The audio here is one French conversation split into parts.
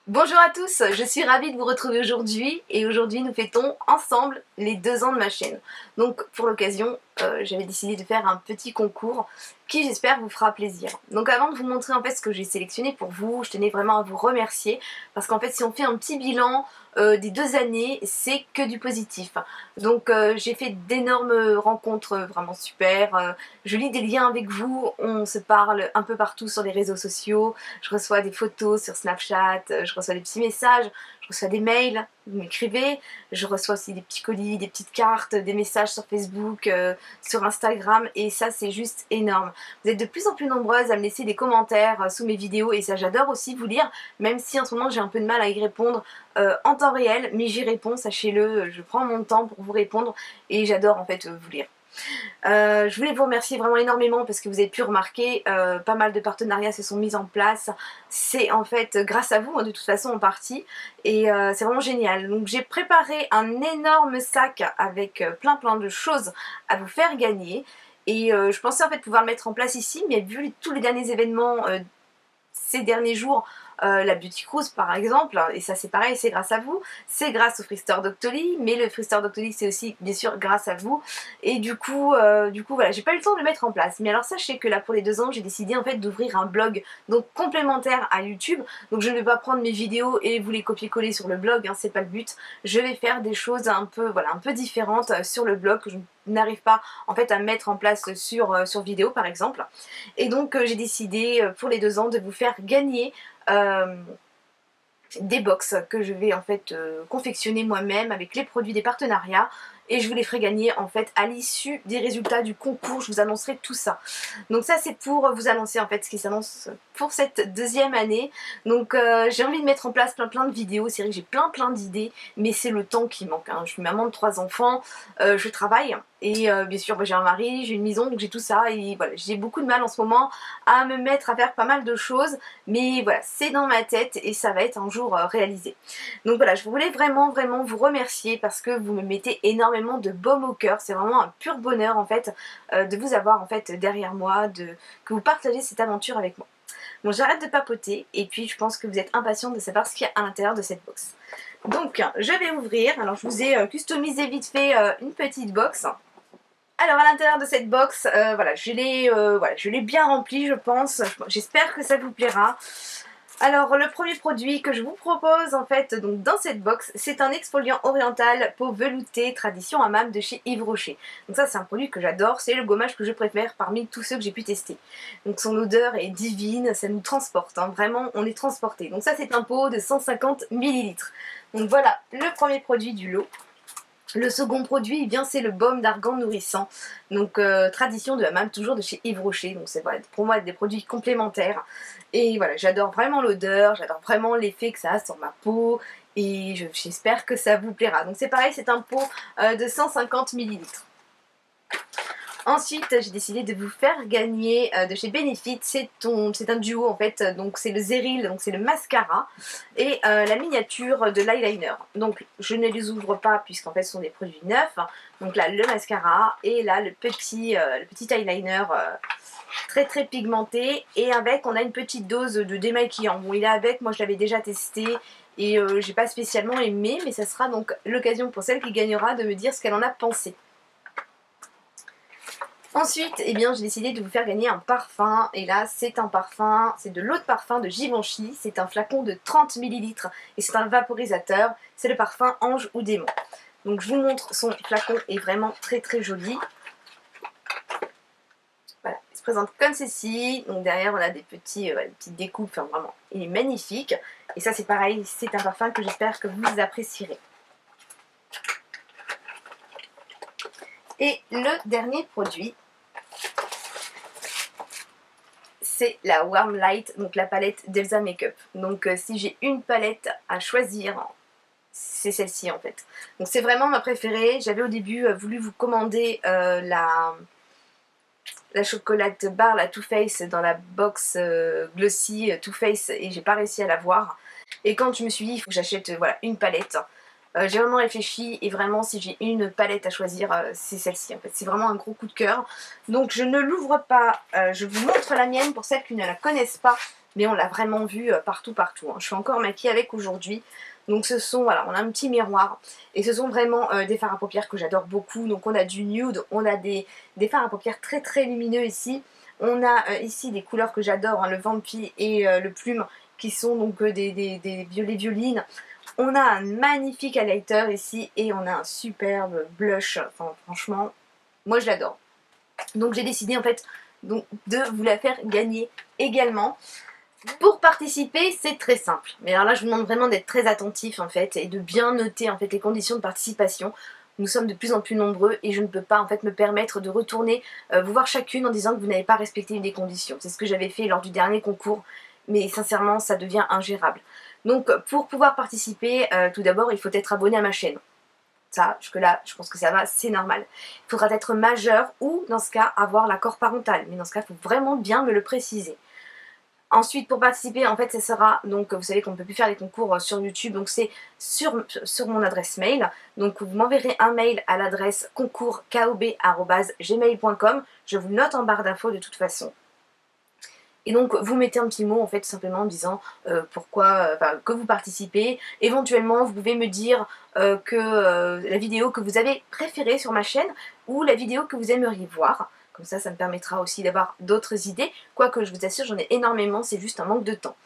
Bonjour à tous, je suis ravie de vous retrouver aujourd'hui et aujourd'hui nous fêtons ensemble les 2 ans de ma chaîne. Donc pour l'occasion, j'avais décidé de faire un petit concours qui j'espère vous fera plaisir. Donc avant de vous montrer en fait ce que j'ai sélectionné pour vous, je tenais vraiment à vous remercier parce qu'en fait si on fait un petit bilan des 2 années, c'est que du positif. Donc j'ai fait d'énormes rencontres vraiment super, je lis des liens avec vous, on se parle un peu partout sur les réseaux sociaux, je reçois des photos sur Snapchat, je reçois des petits messages, je reçois des mails, vous m'écrivez, je reçois aussi des petits colis, des petites cartes, des messages sur Facebook, sur Instagram et ça c'est juste énorme. Vous êtes de plus en plus nombreuses à me laisser des commentaires sous mes vidéos et ça j'adore aussi vous lire, même si en ce moment j'ai un peu de mal à y répondre en temps réel, mais j'y réponds, sachez-le, je prends mon temps pour vous répondre et j'adore en fait vous lire. Je voulais vous remercier vraiment énormément parce que vous avez pu remarquer pas mal de partenariats se sont mis en place. C'est en fait grâce à vous de toute façon en partie et c'est vraiment génial. Donc j'ai préparé un énorme sac avec plein de choses à vous faire gagner et je pensais en fait pouvoir le mettre en place ici, mais vu tous les derniers événements ces derniers jours, la Beauty Cruise par exemple, et ça c'est pareil, c'est grâce à vous, c'est grâce au Freestore Doctoly, mais le Freestore Doctoly c'est aussi bien sûr grâce à vous, et du coup voilà, j'ai pas eu le temps de le mettre en place, mais alors sachez que là pour les 2 ans j'ai décidé en fait d'ouvrir un blog donc complémentaire à YouTube, donc je ne vais pas prendre mes vidéos et vous les copier-coller sur le blog, hein, c'est pas le but, je vais faire des choses un peu, voilà, un peu différentes sur le blog que je n'arrive pas en fait à mettre en place sur vidéo par exemple, et donc j'ai décidé pour les 2 ans de vous faire gagner des box que je vais en fait confectionner moi-même avec les produits des partenariats et je vous les ferai gagner en fait à l'issue des résultats du concours, je vous annoncerai tout ça. Donc ça c'est pour vous annoncer en fait ce qui s'annonce pour cette 2e année. Donc j'ai envie de mettre en place plein de vidéos, c'est vrai que j'ai plein d'idées, mais c'est le temps qui manque, hein. Je suis maman de 3 enfants, je travaille et bien sûr j'ai un mari, j'ai une maison, donc j'ai tout ça et voilà, j'ai beaucoup de mal en ce moment à me mettre à faire pas mal de choses, mais voilà, c'est dans ma tête et ça va être un jour réalisé. Donc voilà, je voulais vraiment vous remercier parce que vous me mettez énormément de baume au cœur, c'est vraiment un pur bonheur en fait de vous avoir en fait derrière moi, que vous partagez cette aventure avec moi. Bon, j'arrête de papoter et puis je pense que vous êtes impatients de savoir ce qu'il y a à l'intérieur de cette box. Donc je vais ouvrir, alors je vous ai customisé vite fait une petite box. Alors à l'intérieur de cette box, voilà, je l'ai bien remplie je pense, j'espère que ça vous plaira. Alors le premier produit que je vous propose en fait donc dans cette box, c'est un exfoliant oriental peau veloutée tradition hammam de chez Yves Rocher. Donc ça c'est un produit que j'adore, c'est le gommage que je préfère parmi tous ceux que j'ai pu tester. Donc son odeur est divine, ça nous transporte, hein, vraiment on est transporté. Donc ça c'est un pot de 150 ml. Donc voilà le premier produit du lot. Le second produit, eh bien c'est le baume d'argan nourrissant, donc tradition de hammam, toujours de chez Yves Rocher, donc c'est voilà, pour moi des produits complémentaires, et voilà, j'adore vraiment l'odeur, j'adore vraiment l'effet que ça a sur ma peau, et j'espère que ça vous plaira. Donc c'est pareil, c'est un pot de 150 ml. Ensuite, j'ai décidé de vous faire gagner de chez Benefit, c'est un duo en fait, donc c'est le Zeril, donc c'est le mascara, et la miniature de l'eyeliner. Donc je ne les ouvre pas puisqu'en fait ce sont des produits neufs. Donc là le mascara et là le petit eyeliner très pigmenté, et avec on a une petite dose de démaquillant. Bon il est avec, moi je l'avais déjà testé et j'ai pas spécialement aimé, mais ça sera donc l'occasion pour celle qui gagnera de me dire ce qu'elle en a pensé. Ensuite, eh bien, j'ai décidé de vous faire gagner un parfum, et là c'est un parfum, c'est de l'eau de parfum de Givenchy, c'est un flacon de 30 ml et c'est un vaporisateur, c'est le parfum Ange ou Démon. Donc je vous montre, son flacon est vraiment très joli. Voilà, il se présente comme ceci, donc derrière on a des petites découpes, enfin vraiment, il est magnifique. Et ça c'est pareil, c'est un parfum que j'espère que vous apprécierez. Et le dernier produit, c'est la Warm Light, donc la palette d'Elsa Makeup. Donc si j'ai une palette à choisir, c'est celle-ci en fait. Donc c'est vraiment ma préférée. J'avais au début voulu vous commander la chocolate bar, la Too Faced dans la box glossy Too Faced, et j'ai pas réussi à l'avoir. Et quand je me suis dit il faut que j'achète voilà, une palette, J'ai vraiment réfléchi et vraiment si j'ai une palette à choisir, c'est celle-ci en fait. C'est vraiment un gros coup de cœur. Donc je ne l'ouvre pas, je vous montre la mienne pour celles qui ne la connaissent pas. Mais on l'a vraiment vue partout. Je suis encore maquillée avec aujourd'hui. Donc ce sont, voilà, on a un petit miroir. Et ce sont vraiment des fards à paupières que j'adore beaucoup. Donc on a du nude, on a des fards à paupières très très lumineux ici. On a ici des couleurs que j'adore, hein, le Vampy et le Plume, qui sont donc des violets violines. On a un magnifique highlighter ici et on a un superbe blush. Enfin franchement, moi je l'adore. Donc j'ai décidé en fait donc, de vous la faire gagner également. Pour participer, c'est très simple. Mais alors là, je vous demande vraiment d'être très attentif en fait et de bien noter en fait les conditions de participation. Nous sommes de plus en plus nombreux et je ne peux pas en fait me permettre de retourner vous voir chacune en disant que vous n'avez pas respecté une des conditions. C'est ce que j'avais fait lors du dernier concours, mais sincèrement, ça devient ingérable. Donc pour pouvoir participer, tout d'abord, il faut être abonné à ma chaîne. Ça, jusque-là, je pense que ça va, c'est normal. Il faudra être majeur ou, dans ce cas, avoir l'accord parental. Mais dans ce cas, il faut vraiment bien me le préciser. Ensuite, pour participer, en fait, ça sera, donc vous savez qu'on ne peut plus faire les concours sur YouTube, donc c'est sur mon adresse mail. Donc vous m'enverrez un mail à l'adresse concourskob@gmail.com. Je vous note en barre d'infos de toute façon. Et donc vous mettez un petit mot en fait simplement en disant que vous participez. Éventuellement vous pouvez me dire la vidéo que vous avez préférée sur ma chaîne ou la vidéo que vous aimeriez voir. Comme ça me permettra aussi d'avoir d'autres idées. Quoique je vous assure j'en ai énormément, c'est juste un manque de temps.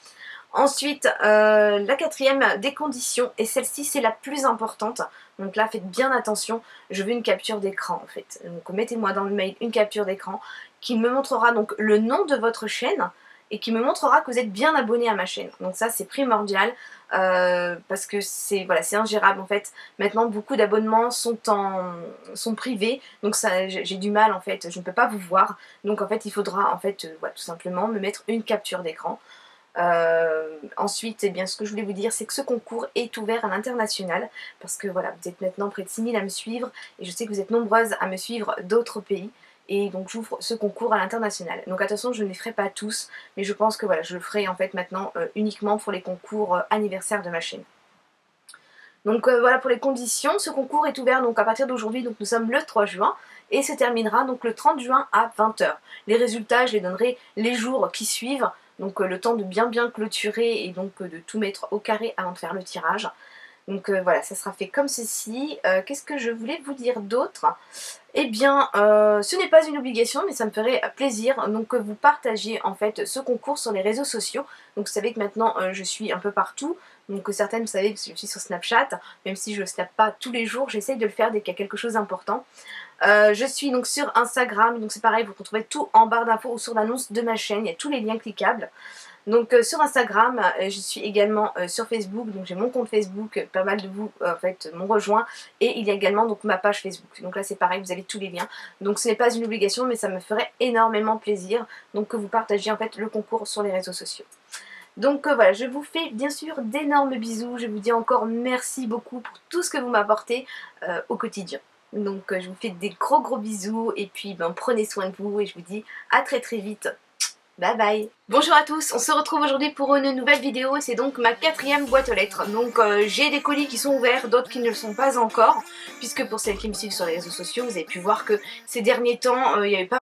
Ensuite, la quatrième des conditions, et celle-ci c'est la plus importante, donc là faites bien attention, je veux une capture d'écran en fait. Donc mettez-moi dans le mail une capture d'écran qui me montrera donc le nom de votre chaîne et qui me montrera que vous êtes bien abonné à ma chaîne. Donc ça c'est primordial parce que c'est ingérable en fait. Maintenant beaucoup d'abonnements sont privés, donc j'ai du mal en fait, je ne peux pas vous voir. Donc en fait il faudra en fait tout simplement me mettre une capture d'écran. Ensuite, eh bien, ce que je voulais vous dire, c'est que ce concours est ouvert à l'international parce que voilà, vous êtes maintenant près de 6000 à me suivre et je sais que vous êtes nombreuses à me suivre d'autres pays et donc j'ouvre ce concours à l'international. Donc attention, je ne les ferai pas tous, mais je pense que voilà, je le ferai en fait maintenant uniquement pour les concours anniversaires de ma chaîne. Donc voilà pour les conditions, ce concours est ouvert donc à partir d'aujourd'hui, donc nous sommes le 3 juin et se terminera donc le 30 juin à 20 h. Les résultats, je les donnerai les jours qui suivent. Donc le temps de bien clôturer et donc de tout mettre au carré avant de faire le tirage. Donc voilà, ça sera fait comme ceci. Qu'est-ce que je voulais vous dire d'autre? Eh bien, ce n'est pas une obligation, mais ça me ferait plaisir donc que vous partagiez en fait ce concours sur les réseaux sociaux. Donc vous savez que maintenant je suis un peu partout. Donc certaines, vous savez que je suis sur Snapchat, même si je ne snap pas tous les jours, j'essaye de le faire dès qu'il y a quelque chose d'important. Je suis donc sur Instagram, donc c'est pareil, vous retrouvez tout en barre d'infos ou sur l'annonce de ma chaîne, il y a tous les liens cliquables. Donc sur Instagram, je suis également sur Facebook, donc j'ai mon compte Facebook, pas mal de vous en fait m'ont rejoint, et il y a également donc ma page Facebook. Donc là c'est pareil, vous avez tous les liens. Donc ce n'est pas une obligation, mais ça me ferait énormément plaisir donc que vous partagiez en fait le concours sur les réseaux sociaux. Donc voilà, je vous fais bien sûr d'énormes bisous, je vous dis encore merci beaucoup pour tout ce que vous m'apportez au quotidien. Donc je vous fais des gros bisous et puis prenez soin de vous et je vous dis à très vite. Bye bye. Bonjour à tous, on se retrouve aujourd'hui pour une nouvelle vidéo et c'est donc ma 4e boîte aux lettres. Donc j'ai des colis qui sont ouverts, d'autres qui ne le sont pas encore, puisque pour celles qui me suivent sur les réseaux sociaux, vous avez pu voir que ces derniers temps, il y avait pas